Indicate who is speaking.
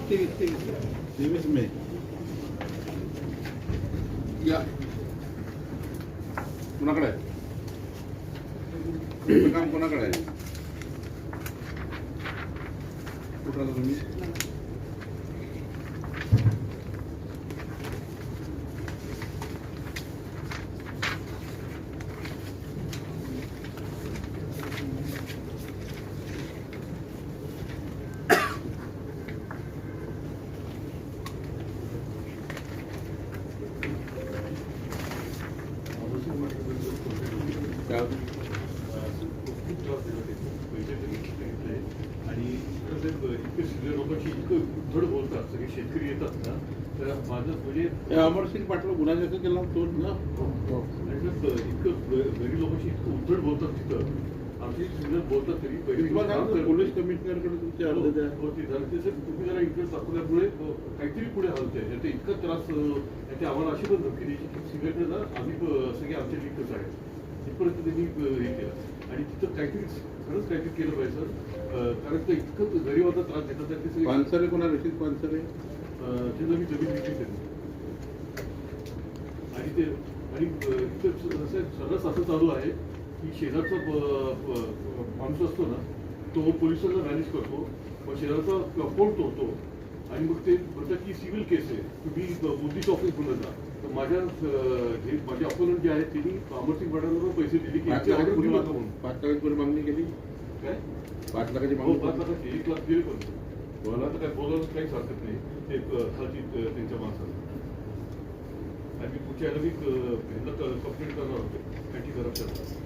Speaker 1: 23 मे या कोणाकडे आहे काम कोणाकडे आहे कुठं आला तुम्ही
Speaker 2: आणि इतके सगळे लोकांशी इतकं धड बोलतात सगळे शेतकरी येतात ना तर माझं म्हणजे
Speaker 1: अमरसिंग पाटला गुन्हा दाखल केला तो ना
Speaker 2: इतकं घरी लोकांशी इतकं उद्धट बोलतात तिथं आमची सगळं बोलतात तरी
Speaker 1: पोलीस कमिशनरकडे तुमचे अर्ज द्या
Speaker 2: होती जरा ते सर तुम्ही जरा इंटरेस्ट दाखवल्यामुळे काहीतरी पुढे हलतंय याचा इतका त्रास याची आम्हाला अशी पण धमकी द्यायची की सिगरेट ना आम्ही सगळे आमच्या लिंकच आहेत तिथपर्यंत त्यांनी हे केलं आणि तिथं काहीतरी खरंच काहीतरी केलं पाहिजे सर कारण ते इतकं गरिबाचा त्रास देतात ते सगळे
Speaker 1: पानसरे कोणा रशीद पानसरे
Speaker 2: ते नवीन जमीन विकली त्यांनी आणि ते आणि इथं सर्रास असं चालू आहे की शेजारचा माणूस असतो ना तो पोलिसांना मॅनेज करतो मग शेजारचा कंपाऊंड तोडतो आणि मग ते म्हणतात की सिव्हिल केस आहे तुम्ही बुद्धिस्ट ऑफिस म्हणत जा तर माझ्या जे माझे अपोनंट जे आहेत त्यांनी अमरसिंग पाटलांना पैसे दिले की
Speaker 1: 5 लाखाची मागणी केली
Speaker 2: काय
Speaker 1: 5 लाखाची
Speaker 2: हो
Speaker 1: मागणी
Speaker 2: 5 लाखाची 1 लाख दिले पण मला तर काय बोलायला काहीच हरकत नाही ते खालची त्यांच्या माणसाला आणि मी पुढच्या याला मी कंप्लेंट करणार होतो अँटी करप्शन